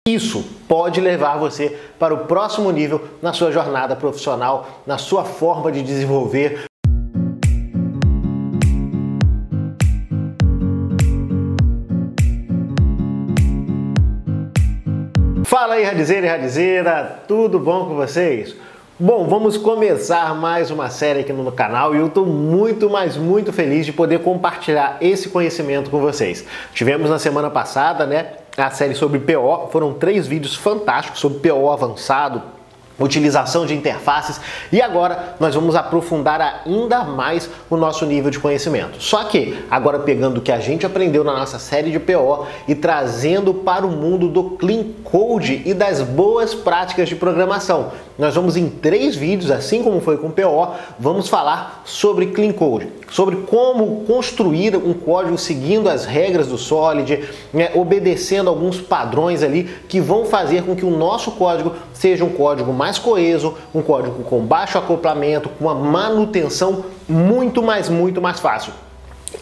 Isso pode levar você para o próximo nível na sua jornada profissional, na sua forma de desenvolver. Fala aí, radizeiro e radizeira, tudo bom com vocês? Bom, vamos começar mais uma série aqui no canal e eu estou muito, mas muito feliz de poder compartilhar esse conhecimento com vocês. Tivemos na semana passada, a série sobre PO, foram 3 vídeos fantásticos sobre PO avançado, utilização de interfaces, e agora nós vamos aprofundar ainda mais o nosso nível de conhecimento. Só que agora pegando o que a gente aprendeu na nossa série de PO e trazendo para o mundo do Clean Code e das boas práticas de programação. Nós vamos em 3 vídeos, assim como foi com PO, vamos falar sobre Clean Code, sobre como construir um código seguindo as regras do Solid, obedecendo alguns padrões ali que vão fazer com que o nosso código seja um código mais coeso, um código com baixo acoplamento, com uma manutenção muito mais fácil.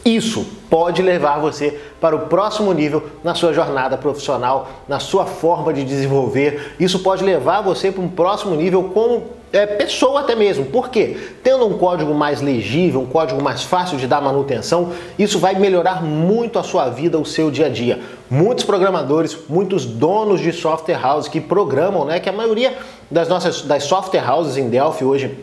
Isso pode levar você para o próximo nível na sua jornada profissional, na sua forma de desenvolver. Isso pode levar você para um próximo nível como pessoa até mesmo. Por quê? Tendo um código mais legível, um código mais fácil de dar manutenção, isso vai melhorar muito a sua vida, o seu dia a dia. Muitos programadores, muitos donos de software house que programam, que a maioria das software houses em Delphi hoje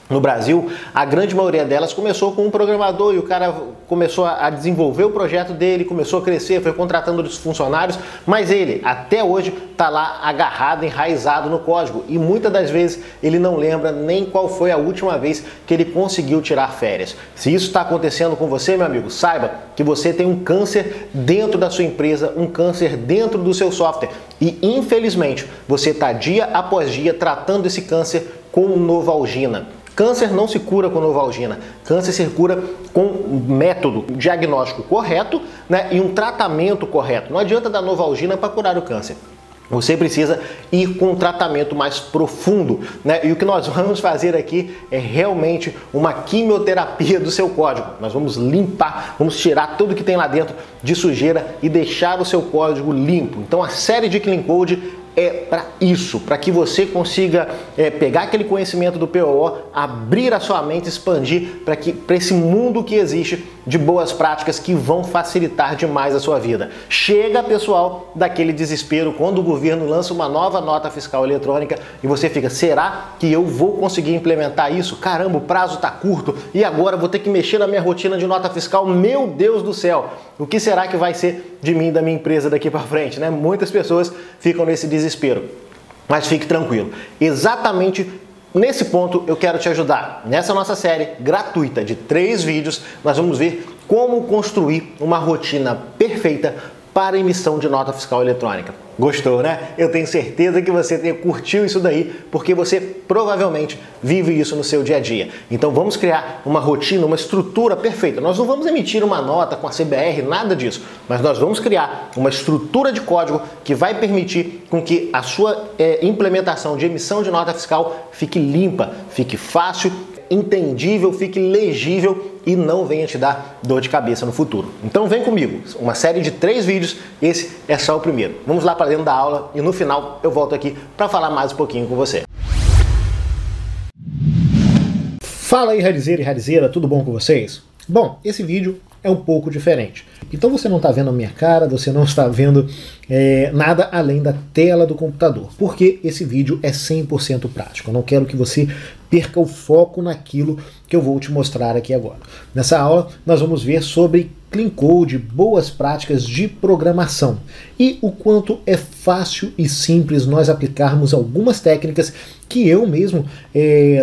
no Brasil, a grande maioria delas começou com um programador e o cara começou a desenvolver o projeto dele, começou a crescer, foi contratando os funcionários, mas ele até hoje está lá agarrado, enraizado no código e muitas das vezes ele não lembra nem qual foi a última vez que ele conseguiu tirar férias. Se isso está acontecendo com você, meu amigo, saiba que você tem um câncer dentro da sua empresa, um câncer dentro do seu software e infelizmente você está dia após dia tratando esse câncer com Novalgina. Câncer não se cura com Novalgina, câncer se cura com um método diagnóstico correto e um tratamento correto. Não adianta dar Novalgina para curar o câncer. Você precisa ir com um tratamento mais profundo, E o que nós vamos fazer aqui é realmente uma quimioterapia do seu código. Nós vamos limpar, vamos tirar tudo que tem lá dentro de sujeira e deixar o seu código limpo. Então a série de Clean Code é para isso, para que você consiga pegar aquele conhecimento do PO, abrir a sua mente, expandir para esse mundo que existe de boas práticas que vão facilitar demais a sua vida. Chega, pessoal, daquele desespero quando o governo lança uma nova nota fiscal eletrônica e você fica, será que eu vou conseguir implementar isso? Caramba, o prazo está curto e agora vou ter que mexer na minha rotina de nota fiscal, meu Deus do céu! O que será que vai ser de mim e da minha empresa daqui para frente, Muitas pessoas ficam nesse desespero, mas fique tranquilo. Exatamente nesse ponto eu quero te ajudar. Nessa nossa série gratuita de 3 vídeos, nós vamos ver como construir uma rotina perfeita para emissão de nota fiscal eletrônica. Gostou, Eu tenho certeza que você curtiu isso daí, porque você provavelmente vive isso no seu dia a dia. Então vamos criar uma rotina, uma estrutura perfeita. Nós não vamos emitir uma nota com a CBR, nada disso, mas nós vamos criar uma estrutura de código que vai permitir com que a sua implementação de emissão de nota fiscal fique limpa, fique fácil, entendível, fique legível e não venha te dar dor de cabeça no futuro. Então vem comigo, uma série de 3 vídeos, esse é só o primeiro. Vamos lá para dentro da aula e no final eu volto aqui para falar mais um pouquinho com você. Fala aí, radizeiro e radizeira, tudo bom com vocês? Bom, esse vídeo é um pouco diferente. Então você não está vendo a minha cara, você não está vendo nada além da tela do computador, porque esse vídeo é 100% prático. Eu não quero que você perca o foco naquilo que eu vou te mostrar aqui agora. Nessa aula nós vamos ver sobre Clean Code, boas práticas de programação e o quanto é fácil e simples nós aplicarmos algumas técnicas que eu mesmo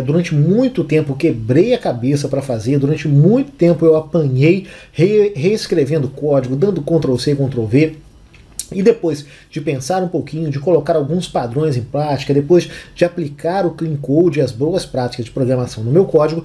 durante muito tempo quebrei a cabeça para fazer, durante muito tempo eu apanhei reescrevendo código, dando Ctrl+C, Ctrl+V. E depois de pensar um pouquinho, de colocar alguns padrões em prática, depois de aplicar o Clean Code e as boas práticas de programação no meu código,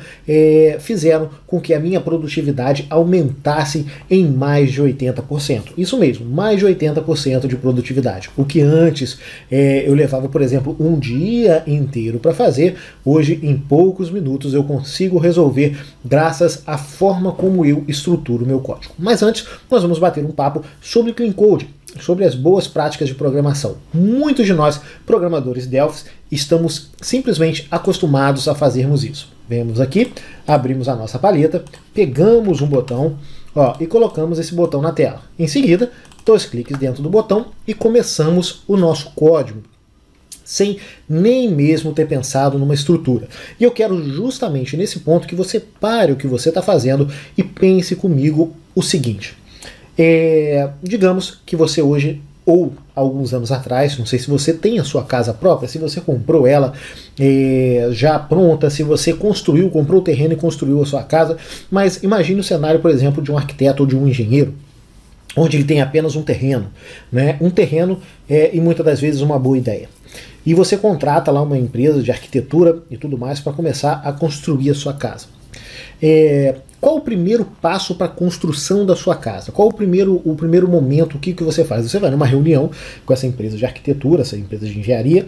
fizeram com que a minha produtividade aumentasse em mais de 80%. Isso mesmo, mais de 80% de produtividade. O que antes eu levava, por exemplo, um dia inteiro para fazer, hoje em poucos minutos eu consigo resolver graças à forma como eu estruturo o meu código. Mas antes, nós vamos bater um papo sobre Clean Code. sobre as boas práticas de programação. Muitos de nós, programadores Delphi, estamos simplesmente acostumados a fazermos isso. Vemos aqui, abrimos a nossa paleta, pegamos um botão, ó, e colocamos esse botão na tela. Em seguida, 2 cliques dentro do botão e começamos o nosso código, sem nem mesmo ter pensado numa estrutura. E eu quero justamente nesse ponto que você pare o que você está fazendo e pense comigo o seguinte. Digamos que você hoje, ou alguns anos atrás, não sei se você tem a sua casa própria, se você comprou ela já pronta, se você comprou o terreno e construiu a sua casa, mas imagine o cenário, por exemplo, de um arquiteto ou de um engenheiro, onde ele tem apenas um terreno, né? Um terreno e muitas das vezes uma boa ideia. E você contrata lá uma empresa de arquitetura e tudo mais para começar a construir a sua casa. Qual o primeiro passo para a construção da sua casa? Qual o primeiro momento? O que você faz? Você vai numa reunião com essa empresa de arquitetura, essa empresa de engenharia,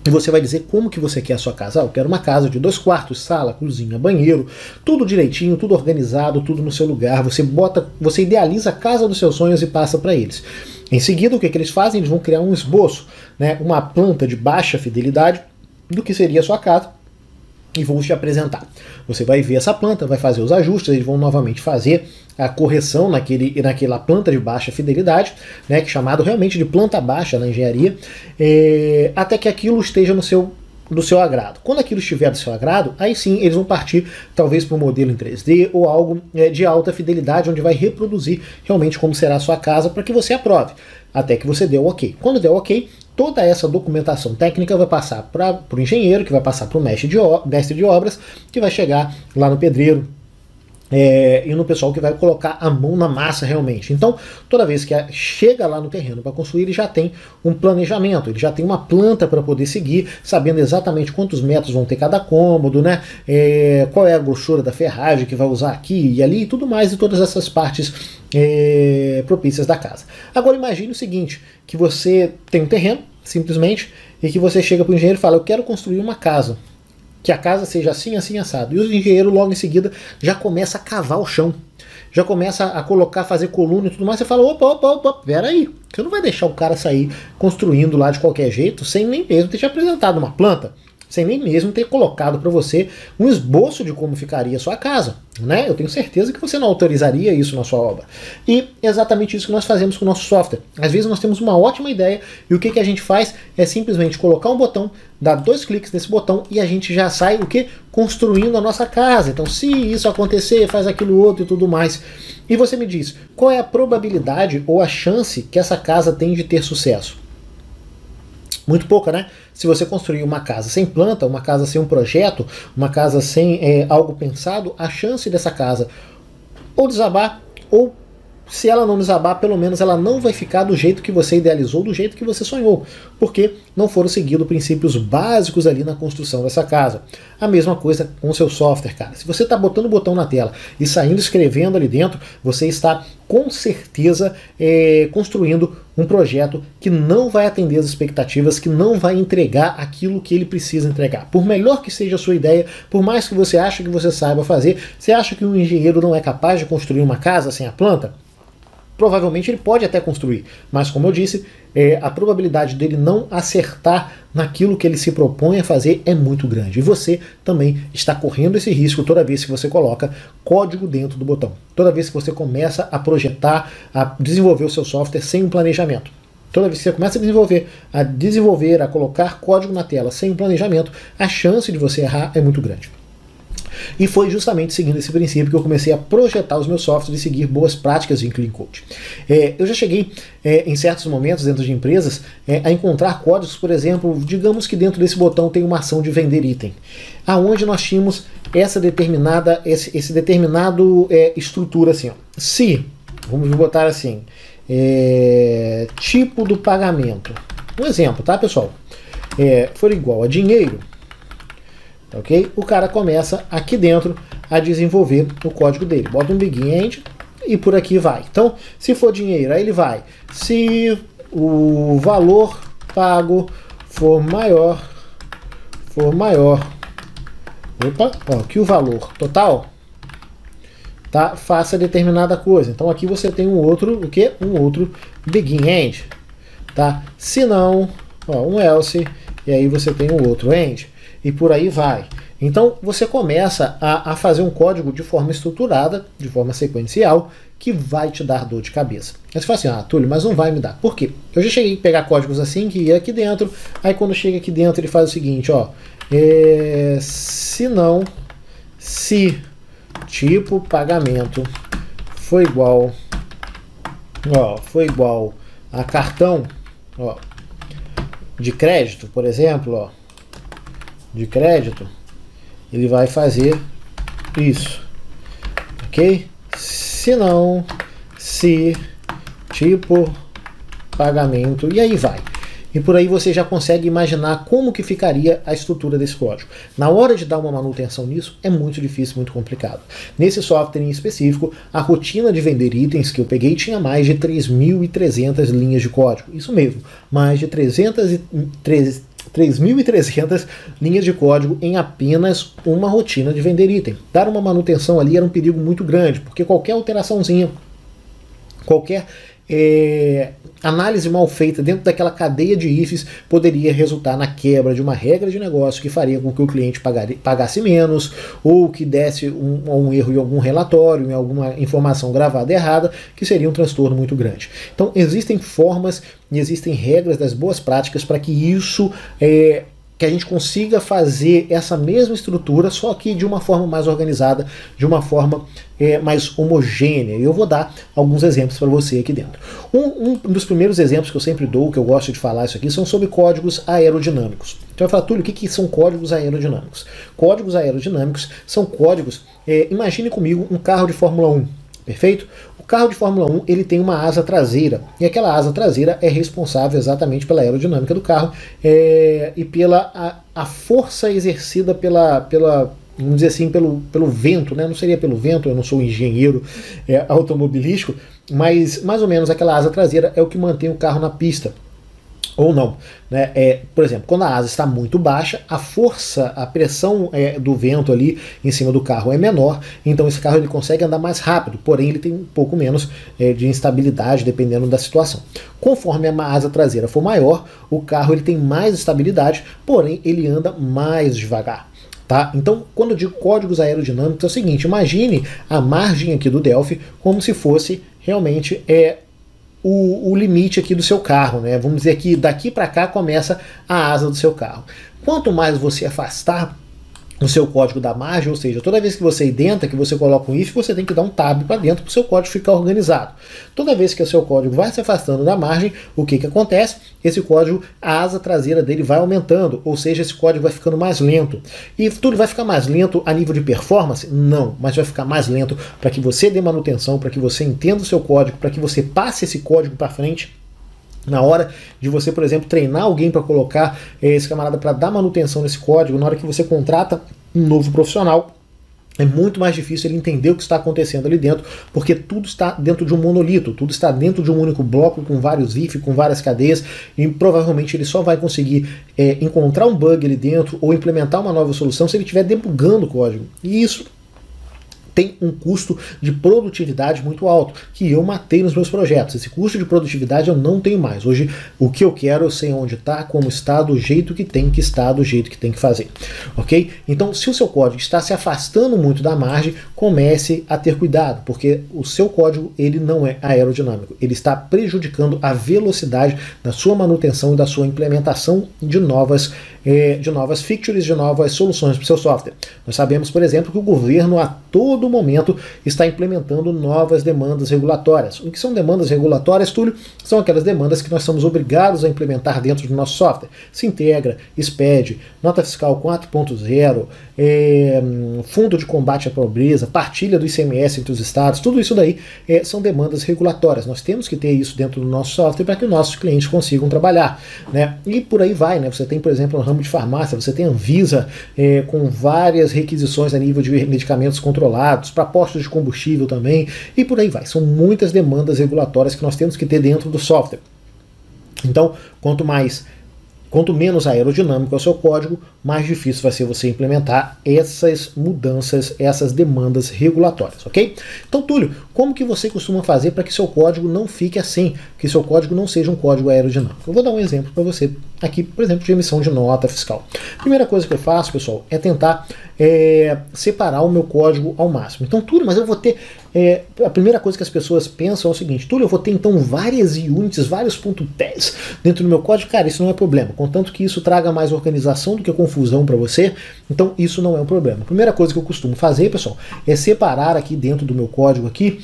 e você vai dizer como que você quer a sua casa. Eu quero uma casa de 2 quartos, sala, cozinha, banheiro, tudo direitinho, tudo organizado, tudo no seu lugar. Você idealiza a casa dos seus sonhos e passa para eles. Em seguida, o que eles fazem? Eles vão criar um esboço, né, uma planta de baixa fidelidade do que seria a sua casa, e vou te apresentar. Você vai ver essa planta, vai fazer os ajustes, eles vão novamente fazer a correção naquela planta de baixa fidelidade, né, que é chamado realmente de planta baixa na engenharia, até que aquilo esteja do seu agrado. Quando aquilo estiver do seu agrado, aí sim eles vão partir talvez para um modelo em 3D ou algo de alta fidelidade, onde vai reproduzir realmente como será a sua casa para que você aprove, até que você dê o ok. Quando der o ok, toda essa documentação técnica vai passar para o engenheiro, que vai passar para o mestre de obras, que vai chegar lá no pedreiro, e no pessoal que vai colocar a mão na massa realmente. Então, toda vez que chega lá no terreno para construir, ele já tem um planejamento, ele já tem uma planta para poder seguir, sabendo exatamente quantos metros vão ter cada cômodo, né? Qual é a grossura da ferragem que vai usar aqui e ali, e tudo mais, e todas essas partes propícias da casa. Agora imagine o seguinte, que você tem um terreno, simplesmente, e que você chega para o engenheiro e fala, eu quero construir uma casa, que a casa seja assim, assim, assado. E o engenheiro logo em seguida já começa a cavar o chão, já começa a colocar, fazer coluna e tudo mais. Você fala, opa, peraí, você não vai deixar o cara sair construindo lá de qualquer jeito, sem nem mesmo ter te apresentado uma planta, sem nem mesmo ter colocado para você um esboço de como ficaria a sua casa, né? Eu tenho certeza que você não autorizaria isso na sua obra. E é exatamente isso que nós fazemos com o nosso software. Às vezes nós temos uma ótima ideia e o que a gente faz é simplesmente colocar um botão, dar 2 cliques nesse botão e a gente já sai o quê? Construindo a nossa casa. Então, se isso acontecer, faz aquilo outro e tudo mais. E você me diz, qual é a probabilidade ou a chance que essa casa tem de ter sucesso? Muito pouca, né? Se você construir uma casa sem planta, uma casa sem um projeto, uma casa sem algo pensado, a chance dessa casa ou desabar, ou se ela não desabar, pelo menos ela não vai ficar do jeito que você idealizou, do jeito que você sonhou, porque não foram seguidos princípios básicos ali na construção dessa casa. A mesma coisa com o seu software, cara. Se você está botando o botão na tela e saindo escrevendo ali dentro, você está com certeza construindo um projeto que não vai atender as expectativas, que não vai entregar aquilo que ele precisa entregar. Por melhor que seja a sua ideia, por mais que você ache que você saiba fazer, você acha que um engenheiro não é capaz de construir uma casa sem a planta? Provavelmente ele pode até construir, mas como eu disse, a probabilidade dele não acertar naquilo que ele se propõe a fazer é muito grande. E você também está correndo esse risco toda vez que você coloca código dentro do botão. Toda vez que você começa a projetar, a desenvolver o seu software sem um planejamento. Toda vez que você começa a desenvolver, a colocar código na tela sem um planejamento, a chance de você errar é muito grande. E foi justamente seguindo esse princípio que eu comecei a projetar os meus softwares e seguir boas práticas em Clean Code. Eu já cheguei, em certos momentos dentro de empresas, a encontrar códigos, por exemplo, digamos que dentro desse botão tem uma ação de vender item, aonde nós tínhamos esse determinado estrutura assim, ó. Se, vamos botar assim, tipo do pagamento, um exemplo, tá, pessoal? For igual a dinheiro, ok? O cara começa aqui dentro a desenvolver o código dele. Bota um begin e por aqui vai. Então, se for dinheiro, aí ele vai. Se o valor pago for maior, que o valor total, tá, faça determinada coisa. Então aqui você tem um outro begin end, tá? Se não, ó, um else, e aí você tem o outro end, e por aí vai. Então você começa a fazer um código de forma estruturada, de forma sequencial, que vai te dar dor de cabeça. Aí você fala assim, ah, Túlio, mas não vai me dar. Por quê? Eu já cheguei a pegar códigos assim, que ia aqui dentro, aí quando chega aqui dentro ele faz o seguinte, ó, se não, se tipo pagamento foi igual a cartão, ó, de crédito, por exemplo, ó, de crédito, ele vai fazer isso, ok? Se não, se tipo pagamento, e aí vai. E por aí você já consegue imaginar como que ficaria a estrutura desse código. Na hora de dar uma manutenção nisso, é muito difícil, muito complicado. Nesse software em específico, a rotina de vender itens que eu peguei tinha mais de 3.300 linhas de código. Isso mesmo, mais de 3.300 linhas de código em apenas uma rotina de vender item. Dar uma manutenção ali era um perigo muito grande, porque qualquer alteraçãozinha, qualquer análise mal feita dentro daquela cadeia de ifs poderia resultar na quebra de uma regra de negócio que faria com que o cliente pagasse menos, ou que desse um erro em algum relatório, em alguma informação gravada errada, que seria um transtorno muito grande. Então existem formas e existem regras das boas práticas para que isso que a gente consiga fazer essa mesma estrutura, só que de uma forma mais organizada, de uma forma mais homogênea. E eu vou dar alguns exemplos para você aqui dentro. Um dos primeiros exemplos que eu sempre dou, que eu gosto de falar isso aqui, são sobre códigos aerodinâmicos. Então vai falar, Túlio, o que são códigos aerodinâmicos? Códigos aerodinâmicos são códigos, imagine comigo um carro de Fórmula 1, perfeito? O carro de Fórmula 1 ele tem uma asa traseira, e aquela asa traseira é responsável exatamente pela aerodinâmica do carro e pela a força exercida vamos dizer assim, pelo vento, né? Não seria pelo vento, eu não sou engenheiro automobilístico, mas mais ou menos aquela asa traseira é o que mantém o carro na pista. Ou não, né? Por exemplo, quando a asa está muito baixa, a força, a pressão do vento ali em cima do carro é menor, então esse carro ele consegue andar mais rápido, porém ele tem um pouco menos de instabilidade dependendo da situação. Conforme a asa traseira for maior, o carro ele tem mais estabilidade, porém ele anda mais devagar. Tá? Então, quando eu digo códigos aerodinâmicos, é o seguinte, imagine a margem aqui do Delphi como se fosse realmente o limite aqui do seu carro, né? Vamos dizer que daqui para cá começa a asa do seu carro. Quanto mais você afastar o seu código da margem, ou seja, toda vez que você identa, que você coloca um if, você tem que dar um tab para dentro para o seu código ficar organizado. Toda vez que o seu código vai se afastando da margem, o que acontece? Esse código, a asa traseira dele vai aumentando, ou seja, esse código vai ficando mais lento. E tudo vai ficar mais lento a nível de performance? Não, mas vai ficar mais lento para que você dê manutenção, para que você entenda o seu código, para que você passe esse código para frente. Na hora de você, por exemplo, treinar alguém para colocar esse camarada para dar manutenção nesse código, na hora que você contrata um novo profissional, é muito mais difícil ele entender o que está acontecendo ali dentro, porque tudo está dentro de um monolito, tudo está dentro de um único bloco, com vários if, com várias cadeias, e provavelmente ele só vai conseguir encontrar um bug ali dentro ou implementar uma nova solução se ele estiver debugando o código. E isso tem um custo de produtividade muito alto, que eu matei nos meus projetos. Esse custo de produtividade eu não tenho mais. Hoje, o que eu quero, eu sei onde está, como está, do jeito que tem que estar, do jeito que tem que fazer. Ok? Então, se o seu código está se afastando muito da margem, comece a ter cuidado, porque o seu código ele não é aerodinâmico. Ele está prejudicando a velocidade da sua manutenção e da sua implementação de novas features, de novas soluções para o seu software. Nós sabemos, por exemplo, que o governo a todo momento está implementando novas demandas regulatórias. O que são demandas regulatórias, Túlio? São aquelas demandas que nós somos obrigados a implementar dentro do nosso software. Sintegra, SPED, Nota Fiscal 4.0, Fundo de Combate à Pobreza, partilha do ICMS entre os estados, tudo isso daí são demandas regulatórias. Nós temos que ter isso dentro do nosso software para que os nossos clientes consigam trabalhar, né? E por aí vai, né? Você tem, por exemplo, no ramo de farmácia, você tem a Anvisa com várias requisições a nível de medicamentos controlados, para postos de combustível também, e por aí vai. São muitas demandas regulatórias que nós temos que ter dentro do software. Então, quanto mais Quanto menos aerodinâmico é o seu código, mais difícil vai ser você implementar essas mudanças, essas demandas regulatórias, ok? Então, Túlio, como que você costuma fazer para que seu código não fique assim, que seu código não seja um código aerodinâmico? Eu vou dar um exemplo para você aqui, por exemplo, de emissão de nota fiscal. Primeira coisa que eu faço, pessoal, é tentar separar o meu código ao máximo. Então, Túlio, mas eu vou ter... a primeira coisa que as pessoas pensam é o seguinte: Túlio, eu vou ter então várias units, vários .ps dentro do meu código. Cara, isso não é problema, contanto que isso traga mais organização do que confusão para você, então isso não é um problema. A primeira coisa que eu costumo fazer, pessoal, é separar aqui dentro do meu código aqui,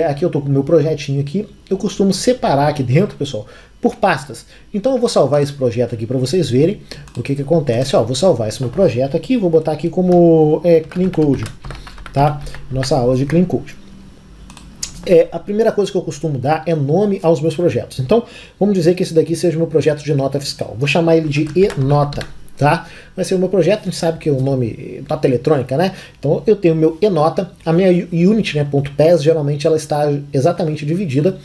aqui eu estou com o meu projetinho aqui, eu costumo separar aqui dentro, pessoal, por pastas. Então eu vou salvar esse projeto aqui para vocês verem o que acontece. Ó, vou salvar esse meu projeto aqui, vou botar aqui como Clean Code, tá? Nossa aula de Clean Code. A primeira coisa que eu costumo dar é nome aos meus projetos. Então, vamos dizer que esse daqui seja o meu projeto de nota fiscal. Vou chamar ele de eNota, tá? Vai ser o meu projeto, a gente sabe que é o nome nota eletrônica, né? Então, eu tenho o meu eNota, a minha unit, né, .pes, geralmente ela está exatamente dividida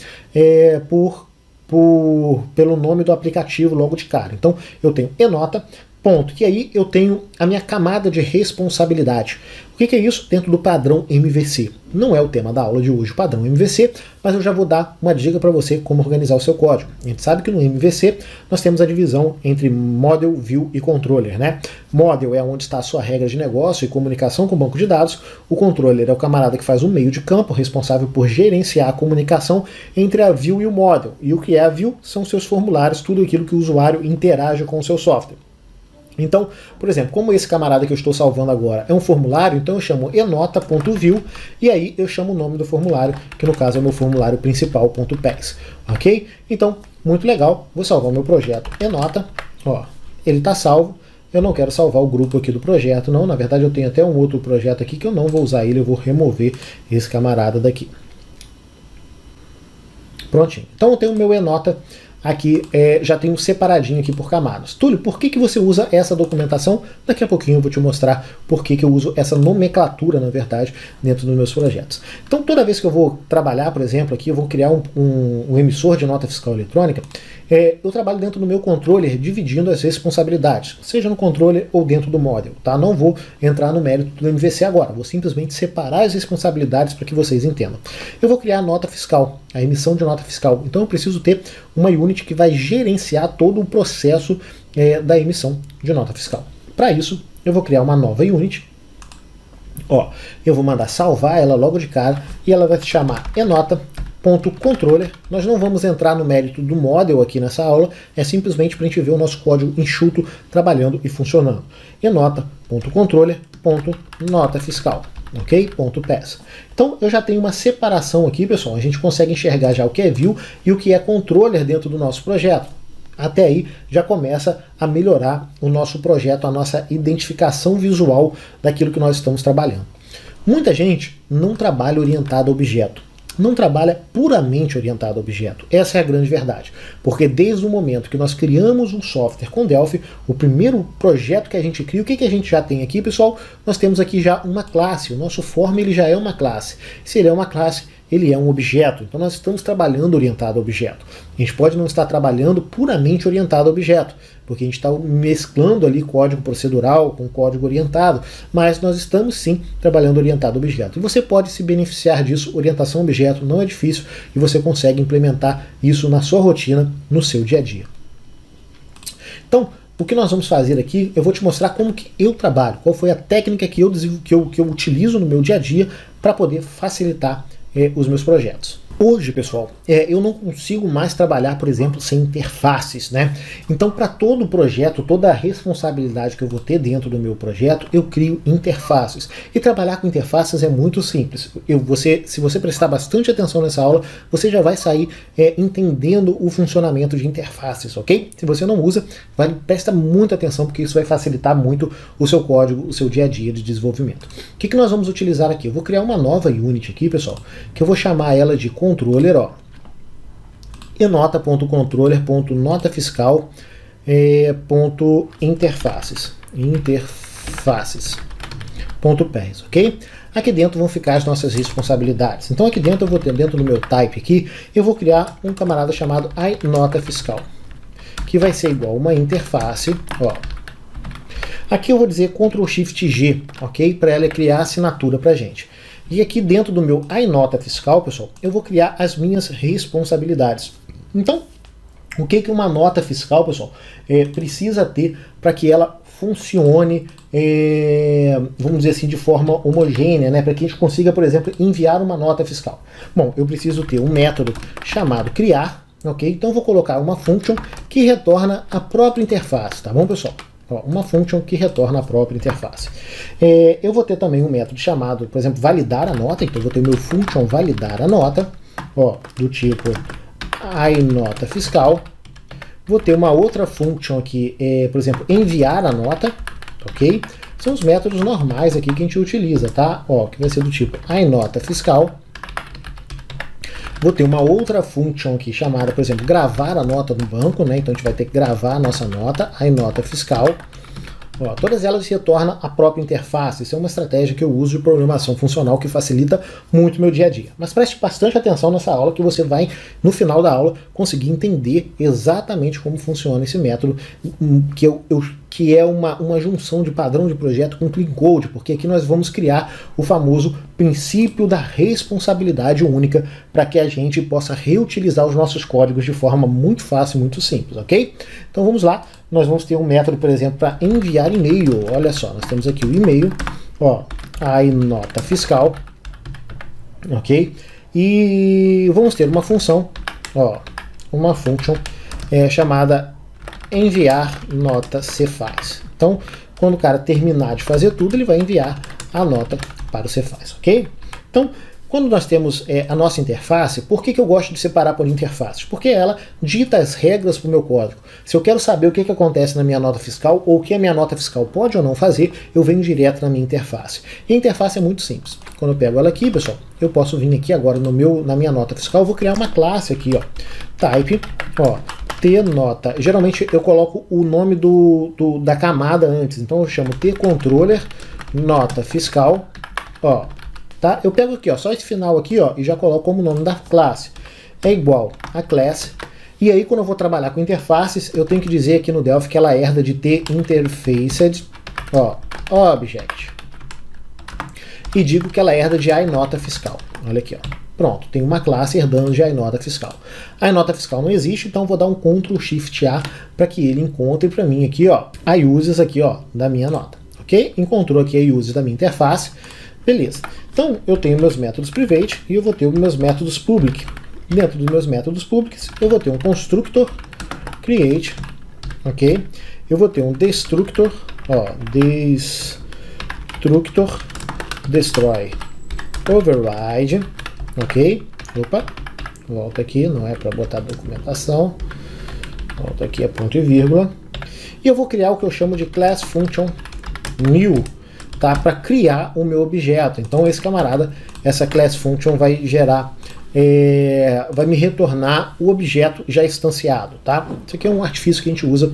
pelo nome do aplicativo logo de cara. Então, eu tenho eNota, ponto, que aí eu tenho a minha camada de responsabilidade. O que é isso? Dentro do padrão MVC. Não é o tema da aula de hoje, o padrão MVC, mas eu já vou dar uma dica para você como organizar o seu código. A gente sabe que no MVC nós temos a divisão entre Model, View e Controller, né? Model é onde está a sua regra de negócio e comunicação com o banco de dados. O Controller é o camarada que faz o meio de campo, responsável por gerenciar a comunicação entre a View e o Model. E o que é a View são seus formulários, tudo aquilo que o usuário interage com o seu software. Então, por exemplo, como esse camarada que eu estou salvando agora é um formulário, então eu chamo enota.view e aí eu chamo o nome do formulário, que no caso é o meu formulário principal.pes, ok? Então, muito legal, vou salvar o meu projeto enota, ó, ele está salvo, eu não quero salvar o grupo aqui do projeto, não, na verdade eu tenho até um outro projeto aqui que eu não vou usar ele, eu vou remover esse camarada daqui. Prontinho, então eu tenho o meu enota aqui, já tenho separadinho aqui por camadas. Túlio, por que você usa essa documentação? Daqui a pouquinho eu vou te mostrar por que eu uso essa nomenclatura, na verdade, dentro dos meus projetos. Então, toda vez que eu vou trabalhar, por exemplo, aqui eu vou criar um emissor de nota fiscal eletrônica, eu trabalho dentro do meu controller dividindo as responsabilidades, seja no controller ou dentro do model, tá? Não vou entrar no mérito do MVC agora, vou simplesmente separar as responsabilidades para que vocês entendam. Eu vou criar a nota fiscal, a emissão de nota fiscal, então eu preciso ter uma unit que vai gerenciar todo o processo da emissão de nota fiscal. Para isso, eu vou criar uma nova unit. Ó, eu vou mandar salvar ela logo de cara e ela vai se chamar enota.controller. Nós não vamos entrar no mérito do model aqui nessa aula, é simplesmente para a gente ver o nosso código enxuto trabalhando e funcionando. enota.controller.nota fiscal. Ok? .pes. Então eu já tenho uma separação aqui, pessoal. A gente consegue enxergar já o que é view e o que é controller dentro do nosso projeto. Até aí já começa a melhorar o nosso projeto, a nossa identificação visual daquilo que nós estamos trabalhando. Muita gente não trabalha orientado a objeto. Não trabalha puramente orientado a objeto. Essa é a grande verdade. Porque desde o momento que nós criamos um software com Delphi, o primeiro projeto que a gente cria, o que a gente já tem aqui, pessoal? Nós temos aqui já uma classe. O nosso form ele já é uma classe. Se ele é uma classe, ele é um objeto. Então nós estamos trabalhando orientado a objeto. A gente pode não estar trabalhando puramente orientado a objeto, porque a gente está mesclando ali código procedural com código orientado, mas nós estamos sim trabalhando orientado a objeto. E você pode se beneficiar disso, orientação a objeto não é difícil, e você consegue implementar isso na sua rotina, no seu dia a dia. Então, o que nós vamos fazer aqui, eu vou te mostrar como que eu trabalho, qual foi a técnica que eu utilizo no meu dia a dia para poder facilitar os meus projetos. Hoje, pessoal, eu não consigo mais trabalhar, por exemplo, sem interfaces, né? Então, para todo projeto, toda a responsabilidade que eu vou ter dentro do meu projeto, eu crio interfaces. E trabalhar com interfaces é muito simples. Se você prestar bastante atenção nessa aula, você já vai sair entendendo o funcionamento de interfaces, ok? Se você não usa, presta muita atenção, porque isso vai facilitar muito o seu código, o seu dia a dia de desenvolvimento. O que nós vamos utilizar aqui? Eu vou criar uma nova unit aqui, pessoal, que eu vou chamar ela de controller, ó, enota.controller.notafiscal interfaces.pes, ok? Aqui dentro vão ficar as nossas responsabilidades. Então aqui dentro eu vou ter, dentro do meu type aqui, eu vou criar um camarada chamado iNotaFiscal. que vai ser igual a uma interface, ó. Aqui eu vou dizer Ctrl Shift G, ok? Para ela criar a assinatura para a gente. E aqui dentro do meu iNota fiscal, pessoal, eu vou criar as minhas responsabilidades. Então, o que uma nota fiscal, pessoal, precisa ter para que ela funcione, vamos dizer assim, de forma homogênea, né? Para que a gente consiga, por exemplo, enviar uma nota fiscal. Bom, eu preciso ter um método chamado criar, ok? Então eu vou colocar uma function que retorna a própria interface, tá bom, pessoal? Ó, uma function que retorna a própria interface. Eu vou ter também um método chamado, por exemplo, validar a nota. Então eu vou ter meu function validar a nota, ó, do tipo iNota fiscal. Vou ter uma outra function aqui, por exemplo, enviar a nota, ok? São os métodos normais aqui que a gente utiliza, tá? Ó, que vai ser do tipo iNota fiscal. Vou ter uma outra function aqui chamada, por exemplo, gravar a nota no banco, né? Então a gente vai ter que gravar a nossa nota, iNota fiscal. Ó, todas elas retornam a própria interface. Isso é uma estratégia que eu uso de programação funcional que facilita muito o meu dia a dia. Mas preste bastante atenção nessa aula que você vai, no final da aula, conseguir entender exatamente como funciona esse método, que é uma junção de padrão de projeto com clean code, porque aqui nós vamos criar o famoso princípio da responsabilidade única para que a gente possa reutilizar os nossos códigos de forma muito fácil e muito simples, ok? Então vamos lá. Nós vamos ter um método, por exemplo, para enviar e-mail. Olha só, nós temos aqui o e-mail, ó, iNota fiscal, ok? E vamos ter uma função, ó, uma function chamada enviar nota Cefaz. Então, quando o cara terminar de fazer tudo, ele vai enviar a nota para o Cefaz, ok? Então, quando nós temos a nossa interface, por que eu gosto de separar por interfaces? Porque ela dita as regras para o meu código. Se eu quero saber o que acontece na minha nota fiscal, ou o que a minha nota fiscal pode ou não fazer, eu venho direto na minha interface. E a interface é muito simples. Quando eu pego ela aqui, pessoal, eu posso vir aqui agora na minha nota fiscal, eu vou criar uma classe aqui, ó, type, ó, tNota. Geralmente eu coloco o nome da camada antes, então eu chamo tController nota fiscal, ó. Tá? Eu pego aqui, ó, só esse final aqui, ó, e já coloco como nome da classe. É igual a class. E aí, quando eu vou trabalhar com interfaces, eu tenho que dizer aqui no Delphi que ela herda de tInterfaced, ó, object. E digo que ela herda de iNota fiscal. Olha aqui, ó. Pronto, tem uma classe herdando de iNota fiscal. A iNota fiscal não existe, então eu vou dar um Ctrl Shift A para que ele encontre para mim aqui, ó, a uses aqui, ó, da minha nota. Ok? Encontrou aqui a uses da minha interface. Beleza. Então, eu tenho meus métodos private e eu vou ter os meus métodos public. Dentro dos meus métodos publics, eu vou ter um constructor create, ok? Eu vou ter um destructor, ó, destructor destroy override, ok? Opa, volta aqui, não é para botar documentação. Volta aqui a ponto e vírgula. E eu vou criar o que eu chamo de class function new, tá, para criar o meu objeto. Então esse camarada, essa class function vai gerar, vai me retornar o objeto já instanciado, tá? Isso aqui é um artifício que a gente usa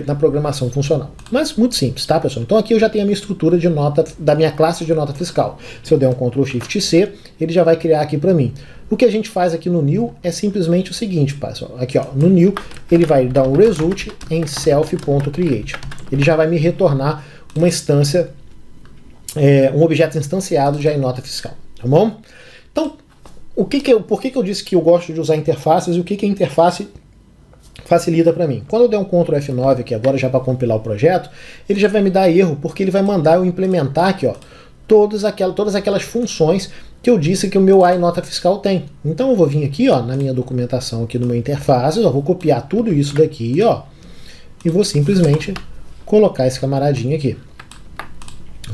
na programação funcional. Mas muito simples, tá, pessoal? Então aqui eu já tenho a minha estrutura de nota, da minha classe de nota fiscal. Se eu der um Ctrl Shift C, ele já vai criar aqui para mim. O que a gente faz aqui no new é simplesmente o seguinte, pessoal. Aqui, ó, no new ele vai dar um result em self.create. Ele já vai me retornar uma instância, um objeto instanciado de iNota fiscal, tá bom? Então, por que eu disse que eu gosto de usar interfaces e o que a interface facilita para mim? Quando eu der um Ctrl F9 aqui agora já para compilar o projeto, ele já vai me dar erro, porque ele vai mandar eu implementar aqui, ó, todas aquelas funções que eu disse que o meu iNota fiscal tem. Então eu vou vir aqui, ó, na minha documentação aqui no meu interface, eu vou copiar tudo isso daqui, ó, e vou simplesmente colocar esse camaradinho aqui.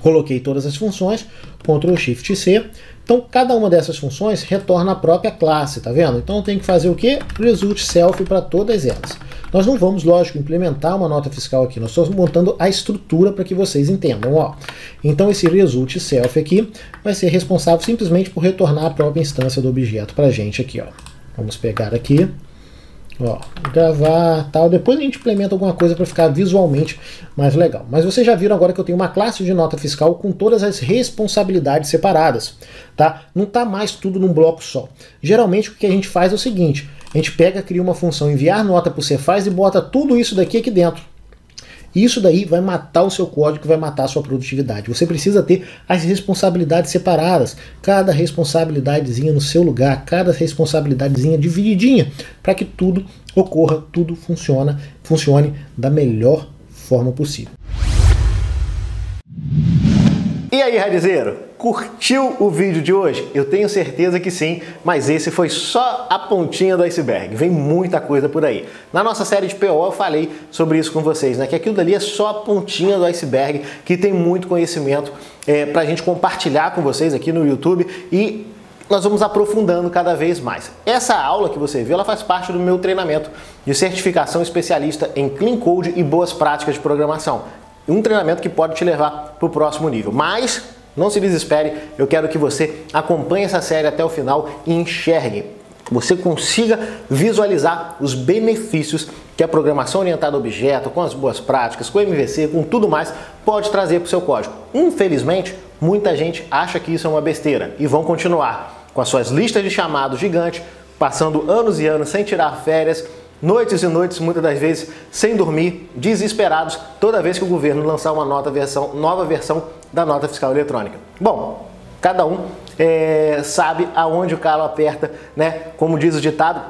Coloquei todas as funções, Ctrl Shift C. Então, cada uma dessas funções retorna a própria classe, tá vendo? Então, eu tenho que fazer o quê? Result self para todas elas. Nós não vamos, lógico, implementar uma nota fiscal aqui, nós estamos montando a estrutura para que vocês entendam, ó. Então, esse result self aqui vai ser responsável simplesmente por retornar a própria instância do objeto para a gente aqui, ó. Vamos pegar aqui. Ó, gravar, tal. Depois a gente implementa alguma coisa para ficar visualmente mais legal. Mas vocês já viram agora que eu tenho uma classe de nota fiscal com todas as responsabilidades separadas, tá? Não tá mais tudo num bloco só. Geralmente o que a gente faz é o seguinte: a gente pega, cria uma função enviar nota para o Cefaz e bota tudo isso daqui aqui dentro. Isso daí vai matar o seu código, vai matar a sua produtividade. Você precisa ter as responsabilidades separadas, cada responsabilidadezinha no seu lugar, cada responsabilidadezinha divididinha, para que tudo ocorra, tudo funcione da melhor forma possível. E aí, Radizeiro, curtiu o vídeo de hoje? Eu tenho certeza que sim, mas esse foi só a pontinha do iceberg, vem muita coisa por aí. Na nossa série de PO eu falei sobre isso com vocês, né? Que aquilo dali é só a pontinha do iceberg, que tem muito conhecimento pra gente compartilhar com vocês aqui no YouTube e nós vamos aprofundando cada vez mais. Essa aula que você viu, ela faz parte do meu treinamento de certificação especialista em Clean Code e boas práticas de programação. Um treinamento que pode te levar para o próximo nível. Mas não se desespere, eu quero que você acompanhe essa série até o final e enxergue, você consiga visualizar os benefícios que a programação orientada a objeto, com as boas práticas, com o MVC, com tudo mais, pode trazer para o seu código. Infelizmente, muita gente acha que isso é uma besteira e vão continuar com as suas listas de chamados gigantes, passando anos e anos sem tirar férias, noites e noites, muitas das vezes, sem dormir, desesperados, toda vez que o governo lançar uma nova versão da nota fiscal eletrônica. Bom, cada um sabe aonde o calo aperta, né? Como diz o ditado,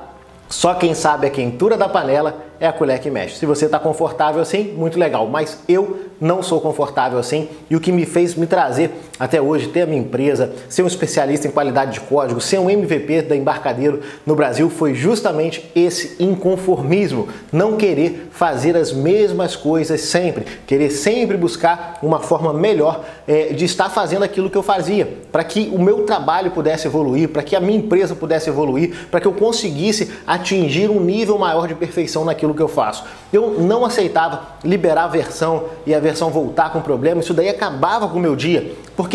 só quem sabe a quentura da panela é a colher que mexe. Se você está confortável assim, muito legal, mas eu não sou confortável assim e o que me fez me trazer até hoje, ter a minha empresa, ser um especialista em qualidade de código, ser um MVP da Embarcadero no Brasil foi justamente esse inconformismo, não querer fazer as mesmas coisas sempre, querer sempre buscar uma forma melhor de estar fazendo aquilo que eu fazia, para que o meu trabalho pudesse evoluir, para que a minha empresa pudesse evoluir, para que eu conseguisse atingir um nível maior de perfeição naquilo que eu faço. Eu não aceitava liberar a versão e a versão voltar com problema, isso daí acabava com o meu dia, porque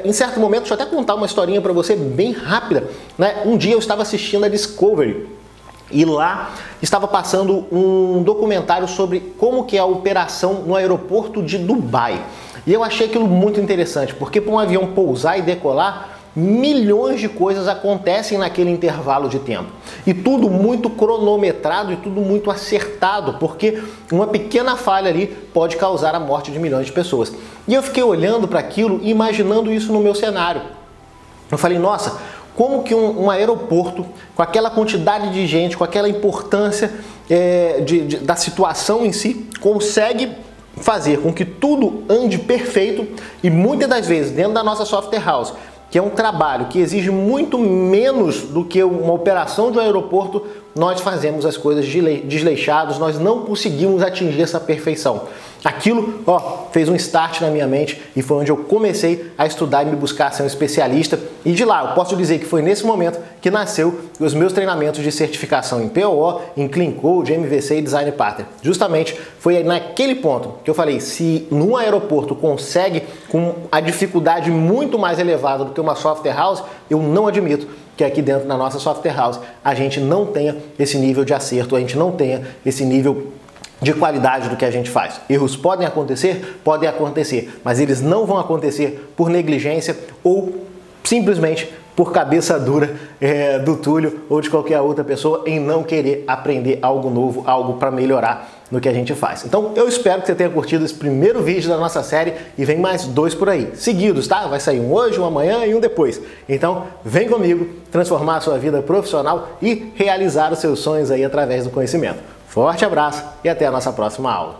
em certo momento, deixa eu até contar uma historinha para você bem rápida, né? Um dia eu estava assistindo a Discovery e lá estava passando um documentário sobre como que é a operação no aeroporto de Dubai. E eu achei aquilo muito interessante, porque para um avião pousar e decolar, milhões de coisas acontecem naquele intervalo de tempo. E tudo muito cronometrado e tudo muito acertado, porque uma pequena falha ali pode causar a morte de milhões de pessoas. E eu fiquei olhando para aquilo e imaginando isso no meu cenário. Eu falei, nossa, como que um aeroporto, com aquela quantidade de gente, com aquela importância da situação em si, consegue fazer com que tudo ande perfeito e muitas das vezes dentro da nossa software house, que é um trabalho que exige muito menos do que uma operação de um aeroporto, nós fazemos as coisas desleixados, nós não conseguimos atingir essa perfeição. Aquilo, fez um start na minha mente e foi onde eu comecei a estudar e me buscar ser um especialista. E de lá, eu posso dizer que foi nesse momento que nasceu os meus treinamentos de certificação em PO, em Clean Code, MVC e Design Pattern. Justamente foi naquele ponto que eu falei, se num aeroporto consegue com a dificuldade muito mais elevada do que uma software house, eu não admito que aqui dentro da nossa software house a gente não tenha esse nível de acerto, a gente não tenha esse nível de qualidade do que a gente faz. Erros podem acontecer, mas eles não vão acontecer por negligência ou simplesmente por cabeça dura do Túlio ou de qualquer outra pessoa em não querer aprender algo novo, algo para melhorar no que a gente faz. Então eu espero que você tenha curtido esse primeiro vídeo da nossa série e vem mais 2 por aí, seguidos, tá? Vai sair um hoje, um amanhã e um depois. Então vem comigo transformar a sua vida profissional e realizar os seus sonhos aí através do conhecimento. Forte abraço e até a nossa próxima aula.